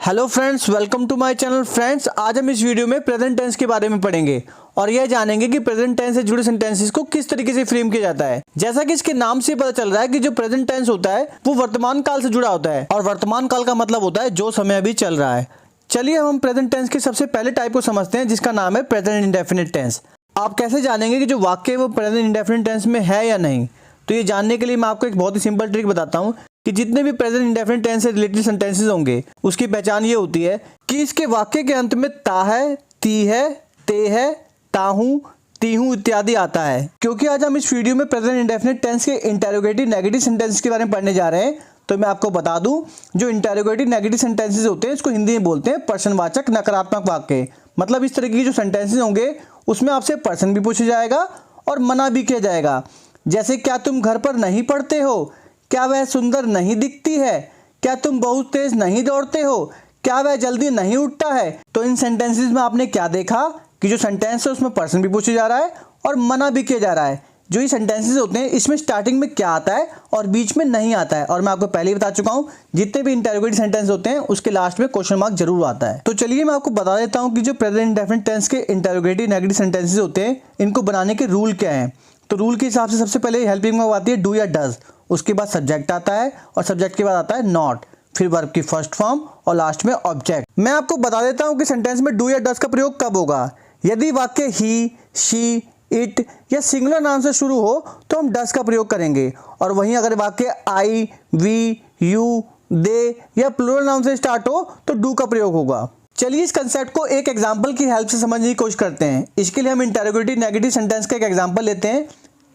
Hello friends, welcome to my channel. Friends, आज हम इस वीडियो में प्रेजेंट टेंस के बारे में पढ़ेंगे और यह जानेंगे कि प्रेजेंट टेंस से जुड़े सेंटेंसेस को किस तरीके से फ्रेम किया जाता है। जैसा कि इसके नाम से पता चल रहा है कि जो प्रेजेंट टेंस होता है वो वर्तमान काल से जुड़ा होता है और वर्तमान काल का मतलब होता है जो समय अभी चल रहा है। चलिए हम प्रेजेंट टेंस के सबसे पहले टाइप को समझते हैं, जिसका नाम है प्रेजेंट इंडेफिनिट टेंस। आप कैसे जानेंगे कि जो वाक्य है वो प्रेजेंट इंडेफिनिट टेंस में है या नहीं? तो ये जानने के लिए मैं आपको एक बहुत ही सिंपल ट्रिक बताता हूँ कि जितने भी प्रेजेंट इंडेफिनिट टेंस से रिलेटेड सेंटेंसेस होंगे उसकी पहचान ये होती है कि इसके वाक्य के अंत में ता है, ती है, ते है, ताहूं, तीहूं इत्यादि आता है। क्योंकि आज हम इस वीडियो में प्रेजेंट इंडेफिनिट टेंस के इंटेरोगेटिव नेगेटिव सेंटेंसेस के बारे में पढ़ने जा रहे हैं, तो मैं आपको बता दूं जो इंटेरोगेटिव नेगेटिव सेंटेंसेस होते हैं इसको हिंदी में बोलते हैं प्रश्नवाचक नकारात्मक वाक्य। मतलब इस तरह की जो सेंटेंसेस होंगे उसमें आपसे प्रश्न भी पूछा जाएगा और मना भी किया जाएगा। जैसे, क्या तुम घर पर नहीं पढ़ते हो? क्या वह सुंदर नहीं दिखती है? क्या तुम बहुत तेज नहीं दौड़ते हो? क्या वह जल्दी नहीं उठता है? तो इन सेंटेंसेस में आपने क्या देखा कि जो सेंटेंस है उसमें प्रश्न भी पूछा जा रहा है और मना भी किया जा रहा है। जो ये सेंटेंसेस होते हैं इसमें स्टार्टिंग में क्या आता है और बीच में नहीं आता है। और मैं आपको पहले ही बता चुका हूं जितने भी इंटेरोगेटिव सेंटेंस होते हैं उसके लास्ट में क्वेश्चन मार्क जरूर आता है। तो चलिए मैं आपको बता देता हूं कि जो प्रेजेंट इंडेफिनिट टेंस के इंटेरोगेटिव नेगेटिव सेंटेंसेस होते हैं इनको बनाने के रूल क्या हैं। तो रूल के हिसाब से सबसे पहले हेल्पिंग वर्ब आती है डू या डज, उसके बाद सब्जेक्ट आता है और सब्जेक्ट के बाद आता है नॉट, फिर वर्ब की फर्स्ट फॉर्म और लास्ट में ऑब्जेक्ट। मैं आपको बता देता हूं कि सेंटेंस में डू या डज का प्रयोग कब होगा। यदि वाक्य ही, शी, इट या सिंगुलर नाउन से शुरू हो तो हम डज का प्रयोग करेंगे, और वहीं अगर वाक्य आई, वी, यू, दे या प्लूरल नाउन से स्टार्ट हो तो डू का प्रयोग होगा। चलिए इस कंसेप्ट को एक एग्जांपल की हेल्प से समझने की कोशिश करते हैं। इसके लिए हम इंटेरोगेटिव नेगेटिव सेंटेंस का एक एग्जांपल लेते हैं।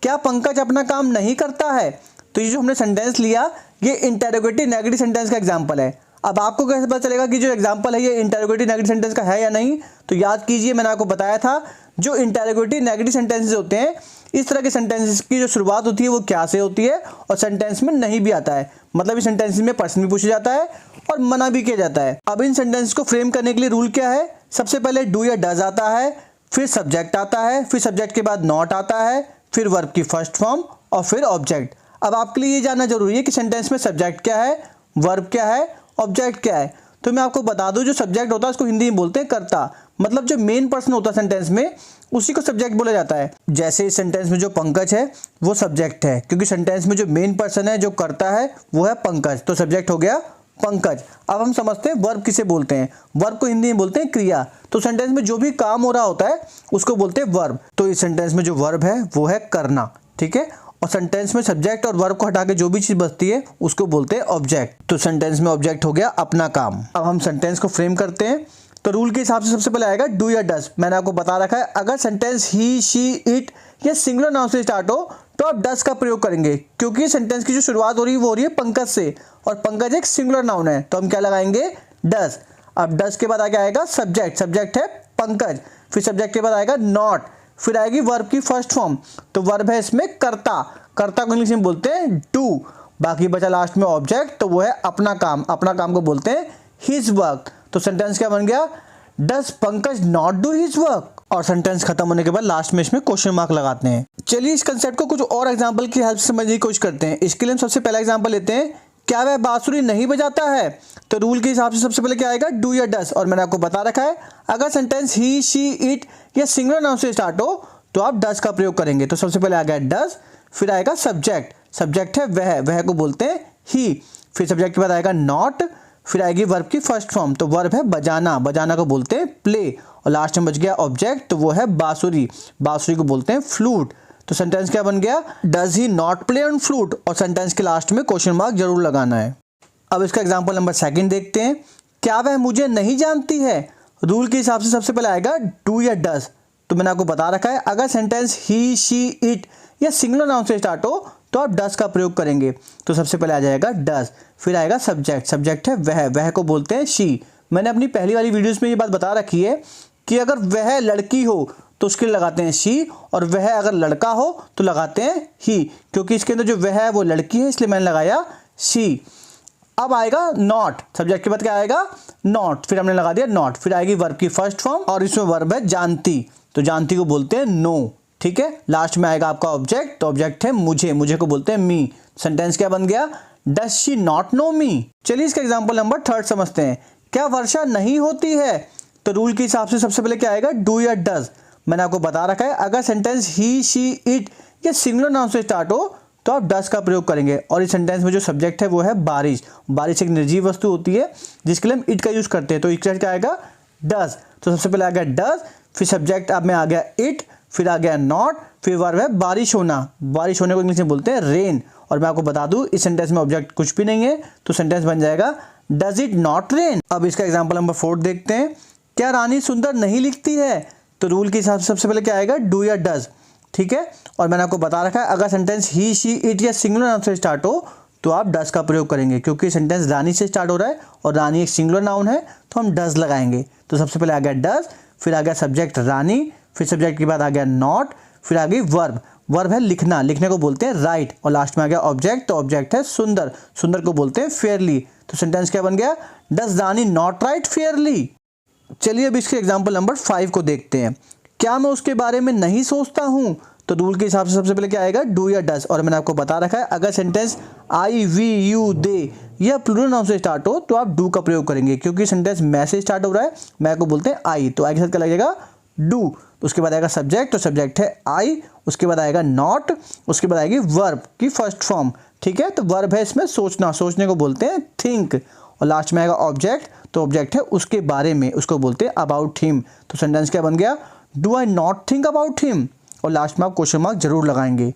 क्या पंकज अपना काम नहीं करता है? तो ये जो हमने सेंटेंस लिया ये इंटेरोगेटिव नेगेटिव सेंटेंस का एग्जांपल है। अब आपको कैसे पता चलेगा कि जो एग्जांपल है ये इंटेरोगेटिव नेगेटिव सेंटेंस का है या नहीं? तो याद कीजिए, मैंने आपको बताया था जो इंटेरोगेटिव नेगेटिव सेंटेंसेस होते हैं इस तरह के सेंटेंसेस की जो शुरुआत होती है वो क्या से होती है और सेंटेंस में नहीं भी आता है। मतलब इस सेंटेंसेस में प्रश्न भी पूछा जाता है और मना भी किया जाता है। अब इन सेंटेंस को फ्रेम करने के लिए रूल क्या है? सबसे पहले डू या डज आता है, फिर सब्जेक्ट आता है, फिर सब्जेक्ट के बाद नॉट आता है, फिर वर्ब की फर्स्ट फॉर्म और फिर ऑब्जेक्ट। अब आपके लिए ये जानना जरूरी है कि सेंटेंस में सब्जेक्ट क्या है, वर्ब क्या है, ऑब्जेक्ट क्या है। तो मैं आपको बता दूं जो सब्जेक्ट होता है उसको हिंदी में बोलते हैं कर्ता। मतलब जो मेन पर्सन होता है सेंटेंस में उसी को सब्जेक्ट बोला जाता है। जैसे इस सेंटेंस में जो पंकज है वो सब्जेक्ट है, क्योंकि सेंटेंस में जो मेन पर्सन है जो करता है वो है पंकज, तो सब्जेक्ट हो गया पंकज। अब हम समझते हैं वर्ब किसे बोलते हैं। वर्ब को हिंदी में बोलते हैं क्रिया। तो सेंटेंस में जो भी काम हो रहा होता है उसको बोलते हैं वर्ब। तो इस सेंटेंस में जो वर्ब है वो है करना, ठीक है। और सेंटेंस में सब्जेक्ट और वर्ब को हटा के जो भी चीज बचती है उसको बोलते हैं ऑब्जेक्ट। तो सेंटेंस में ऑब्जेक्ट हो गया अपना काम। अब हम सेंटेंस को फ्रेम करते हैं। तो रूल के हिसाब से सबसे पहले आएगा डू या डज। मैंने आपको बता रखा है अगर सेंटेंस ही, शी, इट या सिंगुलर नाउन से स्टार्ट हो तो आप डज का प्रयोग करेंगे, क्योंकि सेंटेंस की जो शुरुआत हो रही है वो हो रही है पंकज से और पंकज एक सिंगुलर नाउन है, तो हम क्या लगाएंगे? डज। अब डज के बाद आगे आएगा सब्जेक्ट, सब्जेक्ट है पंकज, फिर सब्जेक्ट के बाद आएगा नॉट, फिर आएगी वर्ब की फर्स्ट फॉर्म। तो वर्ब है इसमें कर्ता, कर्ता को इंग्लिश में बोलते हैं डू। बाकी बचा लास्ट में ऑब्जेक्ट, तो वो है अपना काम। अपना काम को बोलते हैं हिज वर्क। तो सेंटेंस क्या बन गया? Does Pankaj not do his work. और सेंटेंस खत्म होने के बाद लास्ट में इसमें क्वेश्चन मार्क लगाते हैं। चलिए इस कंसेप्ट को कुछ और एग्जांपल की हेल्प से समझने की कोशिश करते हैं। इसके लिए हम सबसे पहला एग्जांपल लेते हैं, क्या वह बांसुरी नहीं बजाता है? तो रूल के हिसाब से सबसे पहले क्या आएगा? डू या डज। और मैंने आपको बता रखा है अगर सेंटेंस ही, शी, इट या सिंगुलर नाउन से स्टार्ट हो तो आप डज का प्रयोग करेंगे। तो सबसे पहले आ गया डज, फिर आएगा सब्जेक्ट, सब्जेक्ट है वह, वह को बोलते हैं ही, फिर सब्जेक्ट के बाद आएगा नॉट, फिर आएगी वर्ब की फर्स्ट फॉर्म। तो वर्ब है बजाना, बजाना को बोलते हैं प्ले, और लास्ट में बच गया ऑब्जेक्ट, तो वो है बांसुरी, बांसुरी को बोलते हैं फ्लूट। तो सेंटेंस क्या बन गया? Does he not play on flute. और सेंटेंस के लास्ट में क्वेश्चन मार्क जरूर लगाना है। अब इसका एग्जांपल नंबर सेकंड देखते हैं, क्या वह मुझे नहीं जानती है? रूल के हिसाब से सबसे पहले आएगा डू या डज। तो मैंने आपको बता रखा है अगर सेंटेंस ही, शी, इट या सिंगुलर नाउन से स्टार्ट हो तो आप डज का प्रयोग करेंगे। तो सबसे पहले आ जाएगा डज, फिर आएगा सब्जेक्ट, सब्जेक्ट है वह, वह को बोलते हैं शी। मैंने अपनी पहली वाली वीडियोस में ये बात बता रखी है कि अगर वह लड़की हो तो उसके लिए लगाते हैं शी, और वह अगर लड़का हो तो लगाते हैं ही, क्योंकि इसके अंदर जो वह है वो लड़की है इसलिए मैंने लगाया शी। अब आएगा नॉट, सब्जेक्ट के बाद क्या आएगा? नॉट, फिर हमने लगा दिया नॉट, फिर आएगी वर्ब की फर्स्ट फॉर्म और इसमें वर्ब है जानती, तो जानती को बोलते हैं नो, ठीक है। लास्ट में आएगा आपका ऑब्जेक्ट, तो ऑब्जेक्ट है मुझे, मुझे को बोलते हैं मी। सेंटेंस क्या बन गया? डज शी नॉट नो मी। चलिए इसका एग्जांपल नंबर थर्ड समझते हैं, क्या वर्षा नहीं होती है? तो रूल के हिसाब से सबसे पहले क्या आएगा, डू या डज। मैंने आपको बता रखा है अगर सेंटेंस ही, शी, इट या सिंगुलर नाउन से स्टार्ट हो तो आप डज का प्रयोग करेंगे। और इस सेंटेंस में जो सब्जेक्ट है वो है बारिश। बारिश एक निर्जीव वस्तु होती है जिसके लिए हम इट का यूज करते हैं, तो इसका क्या आएगा, डज। तो सबसे पहले आ गया डज, फिर सब्जेक्ट अब में आ गया इट, फिर आ गया नॉट, फिर वर्ब है बारिश होना। बारिश होने को इंग्लिश में बोलते हैं रेन। और मैं आपको बता दूं इस सेंटेंस में ऑब्जेक्ट कुछ भी नहीं है, तो सेंटेंस बन जाएगा डज इट नॉट रेन। अब इसका एग्जांपल नंबर 4 देखते हैं। क्या रानी सुंदर नहीं लिखती है? तो रूल के हिसाब से सबसे पहले क्या आएगा, डू या डज। ठीक है, और मैंने आपको बता रखा है अगर सेंटेंस ही, शी, इट या सिंगुलर नाउन से स्टार्ट हो तो आप डज का प्रयोग करेंगे, क्योंकि सेंटेंस रानी से स्टार्ट हो रहा है और रानी एक सिंगुलर नाउन है तो हम डज लगाएंगे। तो सबसे पहले आ गया डज, फिर आ गया सब्जेक्ट रानी, फिर सब्जेक्ट के बाद आ गया नॉट, फिर आ गई वर्ब। वर्ब है लिखना, लिखने को बोलते हैं राइट, और लास्ट में आ गया ऑब्जेक्ट, तो ऑब्जेक्ट है सुंदर, सुंदर को बोलते हैं फेयरली। तो सेंटेंस क्या बन गया, does Rani not right Fairlie. चलिए अब इसके एग्जाम्पल नंबर 5 को देखते हैं। क्या मैं उसके बारे में नहीं सोचता हूँ? तो रूल के हिसाब से सबसे पहले क्या आएगा, डू या डज। और मैंने आपको बता रखा है अगर sentence I, we, you, they या प्लूरल नाउन से स्टार्ट हो तो आप डू का प्रयोग करेंगे, क्योंकि सेंटेंस मैं से स्टार्ट हो रहा है, मैं को बोलते हैं आई, तो आई के साथ क्या लगेगा, डू। उसके बाद आएगा सब्जेक्ट, तो सब्जेक्ट है आई, उसके बाद आएगा नॉट, उसके बाद आएगी वर्ब की फर्स्ट फॉर्म। ठीक है, तो वर्ब है इसमें सोचना, सोचने को बोलते हैं थिंक, और लास्ट में आएगा ऑब्जेक्ट, तो ऑब्जेक्ट है उसके बारे में, उसको बोलते हैं अबाउट हिम। तो सेंटेंस क्या बन गया, do I not think about him, और लास्ट में आप क्वेश्चन मार्क जरूर लगाएंगे।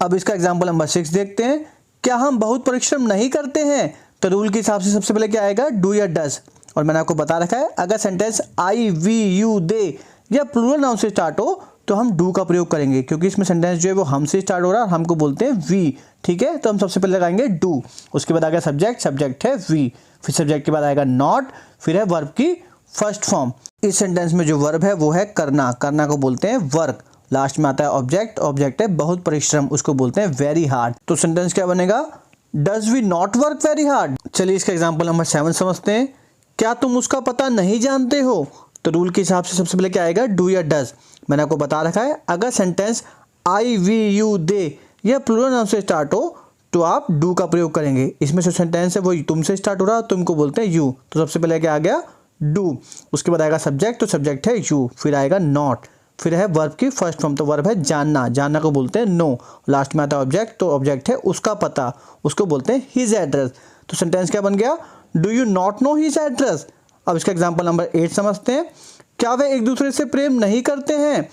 अब इसका एग्जाम्पल नंबर 6 देखते हैं। क्या हम बहुत परिश्रम नहीं करते हैं? तो रूल के हिसाब से सबसे पहले क्या आएगा, डू या डज। और मैंने आपको बता रखा है अगर sentence I, we, you, they या प्लूरल नाउन से स्टार्ट हो तो हम डू का प्रयोग करेंगे, क्योंकि इसमें सेंटेंस जो है वो हमसे स्टार्ट हो रहा है और हमको बोलते हैं वी। ठीक है, तो हम सबसे पहले लगाएंगे डू, उसके बाद आ गया सब्जेक्ट, सब्जेक्ट है वी, फिर सब्जेक्ट के बाद आएगा नॉट, फिर है वर्ब की फर्स्ट फॉर्म। इस सेंटेंस में जो वर्ब है वो है करना, करना को बोलते हैं वर्क। लास्ट में आता है ऑब्जेक्ट, ऑब्जेक्ट है बहुत परिश्रम, उसको बोलते हैं वेरी हार्ड। तो सेंटेंस क्या बनेगा, does we not work very hard. चलिए इसका एग्जाम्पल नंबर 7 समझते हैं। क्या तुम उसका पता नहीं जानते हो? तो रूल के हिसाब से सबसे पहले क्या आएगा, डू या डज। मैंने आपको बता रखा है अगर sentence I, we, you, they या प्लूरल नाउन से स्टार्ट हो तो आप डू का प्रयोग करेंगे। इसमें जो सेंटेंस है वो तुमसे स्टार्ट हो रहा है, तुमको बोलते हैं यू, तो सबसे पहले क्या आ गया, डू। उसके बाद आएगा सब्जेक्ट, तो सब्जेक्ट है यू, फिर आएगा नॉट, फिर है वर्ब की फर्स्ट फॉर्म, तो वर्ब है जानना, जानना को बोलते हैं नो। लास्ट में आता है ऑब्जेक्ट, तो ऑब्जेक्ट है उसका पता, उसको बोलते हैं हिज एड्रेस। तो सेंटेंस क्या बन गया, do you not know his address. अब इसका एग्जाम्पल नंबर 8 समझते हैं। क्या वे एक दूसरे से प्रेम नहीं करते हैं?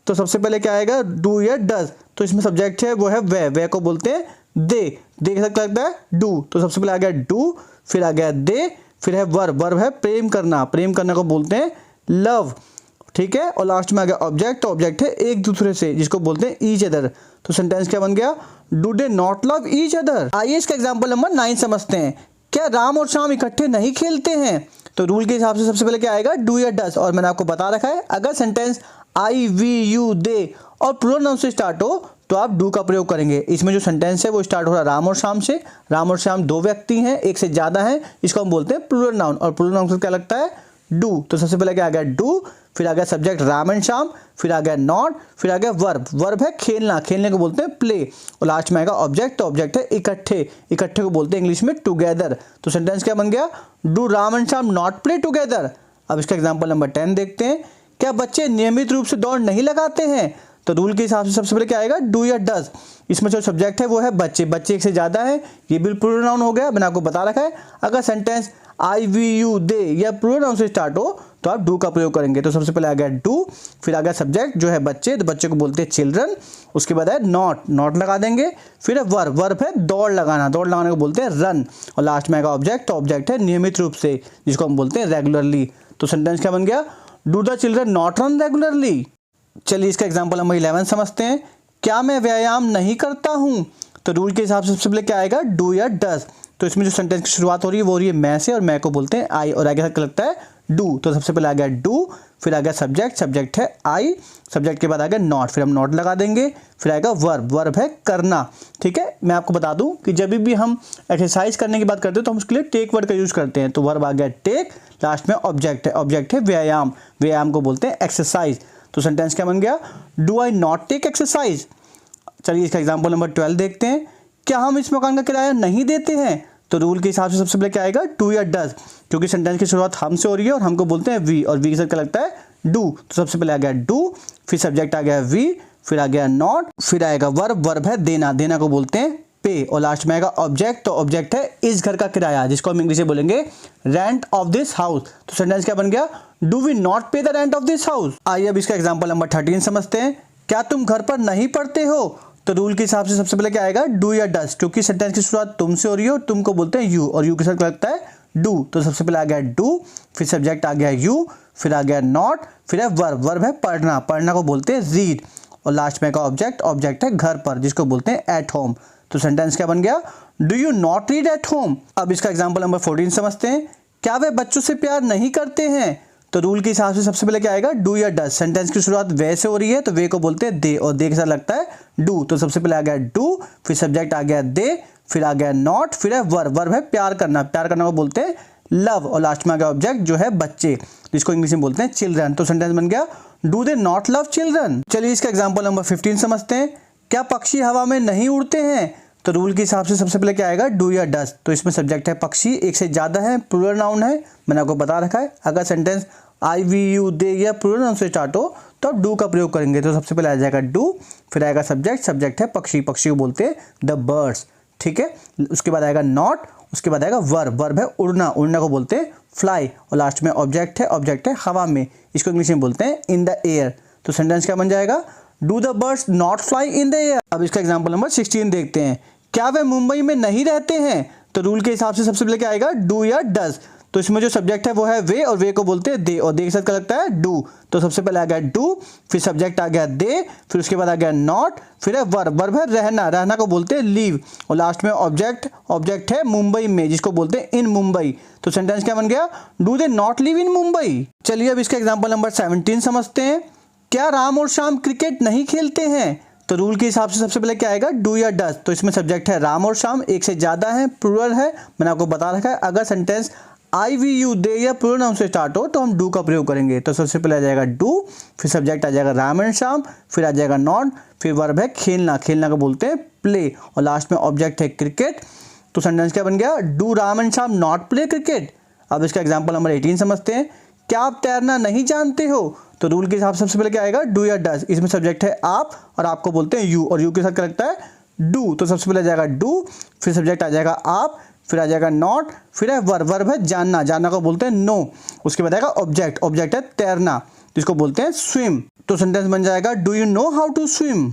तो सबसे पहले क्या आएगा, डू या डज। तो इसमें सब्जेक्ट है वो है वे को बोलते हैं दे, दे के साथ लगता है डू, तो सबसे पहले आ गया डू, फिर आ गया दे, फिर है वर्ब, वर्ब है प्रेम करना, प्रेम करना को बोलते हैं लव। ठीक है, और लास्ट में आ गया ऑब्जेक्ट, तो ऑब्जेक्ट है एक दूसरे से, जिसको बोलते हैं ईच अदर। तो सेंटेंस क्या बन गया, do they not love each other. आइए इसका एग्जाम्पल नंबर 9 समझते हैं। क्या राम और श्याम इकट्ठे नहीं खेलते हैं? तो रूल के हिसाब से सबसे पहले क्या आएगा, डू या डज। और मैंने आपको बता रखा है अगर सेंटेंस आई, वी, यू, दे और प्लूरल नाउन से स्टार्ट हो तो आप डू का प्रयोग करेंगे। इसमें जो सेंटेंस है वो स्टार्ट हो रहा है राम और श्याम से। राम और श्याम 2 व्यक्ति हैं, एक से ज़्यादा हैं, इसको हम बोलते हैं प्लूरल नाउन, और प्लूरल नाउन से क्या लगता है, डू। तो सबसे पहले क्या आ गया, डू, फिर आ गया सब्जेक्ट राम एंड श्याम, फिर आ गया नॉट, फिर आ गया वर्ब, वर्ब है खेलना, खेलने को बोलते हैं प्ले, और लास्ट में आएगा ऑब्जेक्ट, तो ऑब्जेक्ट है इकट्ठे, इकट्ठे को बोलते हैं इंग्लिश में टुगेदर। तो सेंटेंस क्या बन गया, do Ram and Shyam not play together. अब इसका एग्जाम्पल नंबर 10 देखते हैं। क्या बच्चे नियमित रूप से दौड़ नहीं लगाते हैं? तो रूल के हिसाब से सबसे पहले क्या आएगा, डू या डज। इसमें जो सब्जेक्ट है वो है बच्चे, बच्चे एक से ज़्यादा है, ये भी प्लूरल नाउन हो गया। मैंने आपको बता रखा है अगर sentence I, we, you, they या प्लूरल नाउन से स्टार्ट हो तो आप डू का प्रयोग करेंगे। तो सबसे पहले आ गया डू, फिर आ गया सब्जेक्ट जो है बच्चे, तो बच्चे को बोलते हैं चिल्ड्रन, उसके बाद है नॉट, नॉट लगा देंगे, फिर है वर्ब, वर्ब है दौड़ लगाना, दौड़ लगाने को बोलते हैं रन, और लास्ट में आएगा ऑब्जेक्ट, तो ऑब्जेक्ट है नियमित रूप से, जिसको हम बोलते हैं रेगुलरली। तो सेंटेंस क्या बन गया, do the children not run regularly. चलिए इसका एग्जाम्पल नंबर 11 समझते हैं। क्या मैं व्यायाम नहीं करता हूँ? तो रूल के हिसाब से सबसे पहले क्या आएगा, डू या डज। तो इसमें जो सेंटेंस की शुरुआत हो रही है वो हो रही है मैं से, और मैं को बोलते हैं आई, और आगे क्या लगता है डू। तो सबसे पहले आ गया डू, फिर आ गया सब्जेक्ट, सब्जेक्ट है आई, सब्जेक्ट के बाद आ गया नॉट, फिर हम नॉट लगा देंगे, फिर आएगा वर्ब, वर्ब है करना। ठीक है, मैं आपको बता दूं कि जब भी हम एक्सरसाइज करने की बात करते हैं तो हम उसके लिए टेक वर्ड का यूज करते हैं। तो वर्ब आ गया टेक, लास्ट में ऑब्जेक्ट है, ऑब्जेक्ट है व्यायाम, व्यायाम को बोलते हैं एक्सरसाइज। तो सेंटेंस क्या बन गया, do I not take exercise. चलिए इसका एग्जाम्पल नंबर 12 देखते हैं। क्या हम इस मकान का किराया नहीं देते हैं? तो रूल के हिसाब से सबसे पहले क्या आएगा, डू या डज। क्योंकि सेंटेंस की शुरुआत हम से हो रही है और हमको बोलते हैं वी, और वी के साथ क्या लगता है डू। तो सबसे पहले आ गया डू, फिर सब्जेक्ट आ गया वी, फिर आ गया नॉट, फिर आएगा वर्ब, वर्ब है देना, देना को बोलते हैं पे, और लास्ट में आएगा ऑब्जेक्ट। तो ऑब्जेक्ट है इस घर का किराया, जिसको हम इंग्लिश में बोलेंगे रेंट ऑफ दिस हाउस। तो सेंटेंस क्या बन गया, डू वी नॉट पे the rent of this house. आइए अब इसका एग्जांपल नंबर 13 समझते हैं। क्या तुम घर पर नहीं पढ़ते हो? तो रूल के हिसाब से सबसे पहले क्या आएगा, डू या डस, क्योंकि सेंटेंस की शुरुआत तुमसे हो रही है और तुमको बोलते हैं यू, और यू के साथ लगता है डू। तो सबसे पहले आ गया डू, फिर सब्जेक्ट आ गया यू, फिर आ गया नॉट, फिर है वर्ब, वर्ब है पढ़ना, पढ़ना को बोलते हैं रीड, और लास्ट में का ऑब्जेक्ट, ऑब्जेक्ट है घर पर, जिसको बोलते हैं एट होम। तो सेंटेंस क्या बन गया, do you not read at home. अब इसका एग्जांपल नंबर 14 समझते हैं। क्या वे बच्चों से प्यार नहीं करते हैं? तो रूल के हिसाब से सबसे पहले क्या आएगा, डू या डस, सेंटेंस की शुरुआत वे से हो रही है तो वे को बोलते हैं दे, और दे के साथ लगता है डू। तो सबसे पहले आ गया डू, फिर सब्जेक्ट आ गया दे, फिर आ गया नॉट, फिर है वर्ब, वर्ब है प्यार करना, प्यार करना को बोलते हैं लव, और लास्ट में आ गया ऑब्जेक्ट जो है बच्चे, जिसको इंग्लिश में बोलते हैं चिल्ड्रन। तो सेंटेंस बन गया do they not love children. चलिए इसका एग्जांपल नंबर 15 समझते हैं। क्या पक्षी हवा में नहीं उड़ते हैं? तो रूल के हिसाब से सबसे पहले क्या आएगा, डू या डस। तो इसमें सब्जेक्ट है पक्षी, एक से ज़्यादा है, प्लूरल नाउन है, मैंने आपको बता रखा है। अगर sentence I we you they या प्लूरल नाउन से स्टार्ट हो तो आप डू का प्रयोग करेंगे। तो सबसे पहले आ जाएगा डू, फिर आएगा सब्जेक्ट, सब्जेक्ट है पक्षी, पक्षी को बोलते हैं द बर्ड्स, ठीक है। उसके बाद आएगा नॉट, उसके बाद आएगा वर्ब, वर्ब है उड़ना, उड़ना को बोलते हैं फ्लाई, और लास्ट में ऑब्जेक्ट है, ऑब्जेक्ट है हवा में, इसको इंग्लिश में बोलते हैं इन द एयर। तो सेंटेंस क्या बन जाएगा, do the birds not fly in the air. अब इसका एग्जांपल नंबर 16 देखते हैं। क्या वे मुंबई में नहीं रहते हैं? तो रूल के हिसाब से सबसे पहले क्या आएगा, डू या डज। तो इसमें जो सब्जेक्ट है वो है वे, और वे को बोलते हैं दे, और दे के साथ क्या लगता है डू। तो सबसे पहले आ गया डू, फिर सब्जेक्ट आ गया दे, फिर उसके बाद आ गया नॉट, फिर है वर्ब, वर्ब है रहना, रहना को बोलते हैं लीव, और लास्ट में ऑब्जेक्ट, ऑब्जेक्ट है मुंबई में, जिसको बोलते हैं इन मुंबई। तो सेंटेंस क्या बन गया, do they not live in Mumbai. चलिए अब इसका एग्जाम्पल नंबर 17 समझते हैं। क्या राम और श्याम क्रिकेट नहीं खेलते हैं? तो रूल के हिसाब से सबसे पहले क्या आएगा, डू या डज। तो इसमें सब्जेक्ट है राम और श्याम, एक से ज़्यादा है, प्लूरल है, मैंने आपको बता रखा है। अगर sentence I we you they या प्लूरल नाउन से स्टार्ट हो तो हम डू का प्रयोग करेंगे। तो सबसे पहले आ जाएगा डू, फिर सब्जेक्ट आ जाएगा राम एंड श्याम, फिर आ जाएगा नॉट, फिर वर्ब है खेलना, खेलना को बोलते हैं प्ले, और लास्ट में ऑब्जेक्ट है क्रिकेट। तो सेंटेंस क्या बन गया, do Ram and Shyam not play cricket. अब इसका एग्जाम्पल नंबर 18 समझते हैं। क्या आप तैरना नहीं जानते हो? तो रूल के हिसाब से सबसे पहले क्या आएगा, डू या डज। इसमें सब्जेक्ट है आप, और आपको बोलते हैं यू, और यू के साथ क्या लगता है डू। तो सबसे पहले आ जाएगा डू, फिर सब्जेक्ट आ जाएगा आप, फिर आ जाएगा नॉट, फिर है वर्ब, वर्ब है जानना, जानना को बोलते हैं नो, उसके बाद आएगा ऑब्जेक्ट, ऑब्जेक्ट है तैरना, जिसको बोलते हैं स्विम। तो सेंटेंस बन जाएगा do you know how to swim.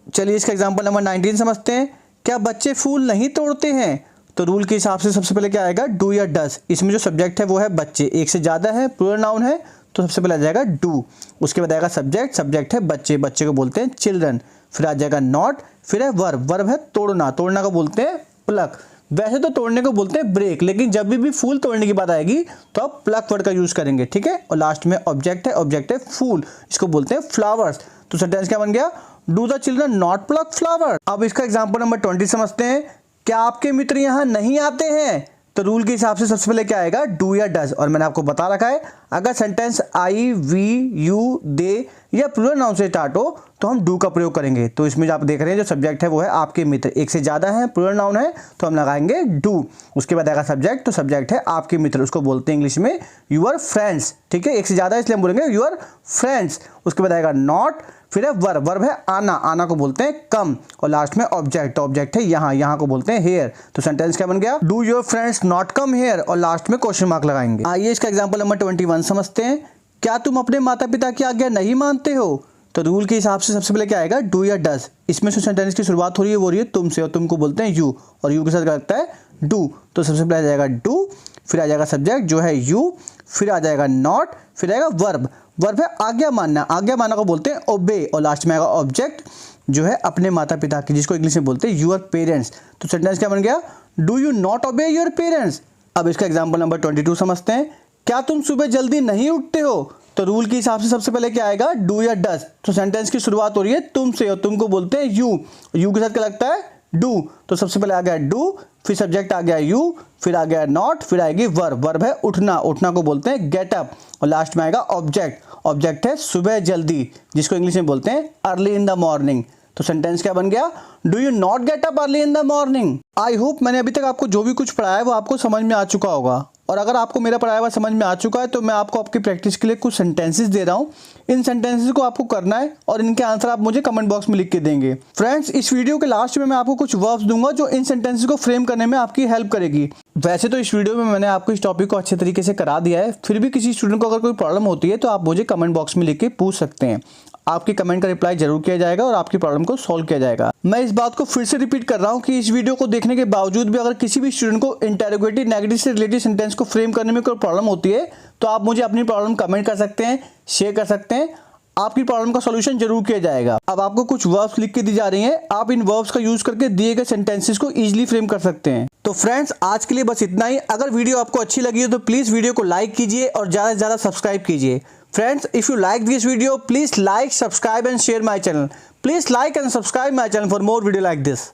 चलिए इसका एग्जाम्पल नंबर 19 समझते हैं। क्या बच्चे फूल नहीं तोड़ते हैं? तो रूल के हिसाब से सबसे पहले क्या आएगा, डू या डज। इसमें जो सब्जेक्ट है वो है बच्चे, एक से ज़्यादा है, प्लूरल नाउन है, तो सबसे पहले आ जाएगा डू, उसके बाद आएगा सब्जेक्ट, सब्जेक्ट है बच्चे, बच्चे को बोलते हैं चिल्ड्रन, फिर आ जाएगा नॉट, फिर है वर्ब, वर्ब है तोड़ना, तोड़ना को बोलते हैं प्लक। वैसे तो तोड़ने को बोलते हैं ब्रेक, लेकिन जब भी फूल तोड़ने की बात आएगी तो आप प्लक वर्ड का यूज करेंगे, ठीक है। और लास्ट में ऑब्जेक्ट है, ऑब्जेक्ट है फूल, इसको बोलते हैं फ्लावर्स। तो सेंटेंस क्या बन गया, do the children not plug flower. अब इसका एग्जाम्पल नंबर 20 समझते हैं। क्या आपके मित्र यहाँ नहीं आते हैं? तो रूल के हिसाब से सबसे पहले क्या आएगा, डू या डज, और मैंने आपको बता रखा है अगर sentence I we you they या प्लूरल नाउन से स्टार्ट हो तो हम डू का प्रयोग करेंगे। तो इसमें जो आप देख रहे हैं जो सब्जेक्ट है वो है आपके मित्र, एक से ज़्यादा है, प्लूरल नाउन है, तो हम लगाएंगे डू। उसके बाद आएगा सब्जेक्ट, तो सब्जेक्ट है आपके मित्र, उसको बोलते हैं इंग्लिश में यूर फ्रेंड्स, ठीक है, एक से ज़्यादा इसलिए हम बोलेंगे यूर फ्रेंड्स। उसके बाद आएगा नॉट, फिर है वर्ब, वर्ब है आना, आना को बोलते हैं कम, और लास्ट में ऑब्जेक्ट, ऑब्जेक्ट है यहाँ, यहाँ को बोलते हैं हेयर। तो सेंटेंस क्या बन गया, do your friends not come here, और लास्ट में क्वेश्चन मार्क लगाएंगे। आइए इसका एग्जांपल नंबर 21 समझते हैं। क्या तुम अपने माता पिता की आज्ञा नहीं मानते हो? तो रूल के हिसाब से सबसे पहले क्या आएगा, डू या डज। इसमें जो सेंटेंस की शुरुआत हो रही है वो रही है तुमसे, और तुमको बोलते हैं यू, और यू के साथ क्या लगता है डू। तो सबसे पहले आ जाएगा डू, फिर आ जाएगा सब्जेक्ट जो है यू, फिर आ जाएगा नॉट, फिर आएगा वर्ब, वर्ब है आज्ञा मानना, आज्ञा मानना को बोलते हैं ओबे, और लास्ट में आएगा ऑब्जेक्ट जो है अपने माता पिता की, जिसको इंग्लिश में बोलते हैं यूर पेरेंट्स। तो सेंटेंस क्या बन गया, do you not obey your parents. अब इसका एग्जाम्पल नंबर 22 समझते हैं। क्या तुम सुबह जल्दी नहीं उठते हो? तो रूल के हिसाब से सबसे पहले क्या आएगा, डू या डज। तो सेंटेंस की शुरुआत हो रही है तुमसे, और तुमको बोलते हैं यू, यू के साथ क्या लगता है डू। तो सबसे पहले आ गया डू, फिर सब्जेक्ट आ गया यू, फिर आ गया नॉट, फिर आएगी वर्ब, वर्ब है उठना, उठना को बोलते हैं गेट अप, और लास्ट में आएगा ऑब्जेक्ट, ऑब्जेक्ट है सुबह जल्दी, जिसको इंग्लिश में बोलते हैं अर्ली इन द मॉर्निंग। तो सेंटेंस क्या बन गया, do you not get up early in the morning. I hope मैंने अभी तक आपको जो भी कुछ पढ़ाया है वो आपको समझ में आ चुका होगा। और अगर आपको मेरा पढ़ाया हुआ समझ में आ चुका है तो मैं आपको आपकी प्रैक्टिस के लिए कुछ सेंटेंसेस दे रहा हूँ। इन सेंटेंसेस को आपको करना है और इनके आंसर आप मुझे कमेंट बॉक्स में लिख के देंगे। फ्रेंड्स, इस वीडियो के लास्ट में मैं आपको कुछ वर्ब्स दूंगा जो इन सेंटेंसेस को फ्रेम करने में आपकी हेल्प करेगी। वैसे तो इस वीडियो में मैंने आपको इस टॉपिक को अच्छे तरीके से करा दिया है, फिर भी किसी स्टूडेंट को अगर कोई प्रॉब्लम होती है तो आप मुझे कमेंट बॉक्स में लिख के पूछ सकते हैं। आपकी कमेंट का रिप्लाई जरूर किया जाएगा और आपकी प्रॉब्लम को सॉल्व किया जाएगा। मैं इस बात को फिर से रिपीट कर रहा हूँ कि इस वीडियो को देखने के बावजूद भी अगर किसी भी स्टूडेंट को इंटेरोगेटिव नेगेटिव से रिलेटेड सेंटेंस को फ्रेम करने में कोई प्रॉब्लम होती है तो आप मुझे अपनी प्रॉब्लम कमेंट कर सकते हैं, शेयर कर सकते हैं। आपकी प्रॉब्लम का सॉल्यूशन जरूर किया जाएगा। अब आपको कुछ वर्ब्स लिख के दी जा रही हैं, आप इन वर्ब्स का यूज करके दिए गए सेंटेंसेस को इजीली फ्रेम कर सकते हैं। तो फ्रेंड्स, आज के लिए बस इतना ही। अगर वीडियो आपको अच्छी लगी हो तो प्लीज वीडियो को लाइक कीजिए और ज्यादा से ज्यादा सब्सक्राइब कीजिए। Friends, if you like this video, please like, subscribe and share my channel. Please like and subscribe my channel for more video like this.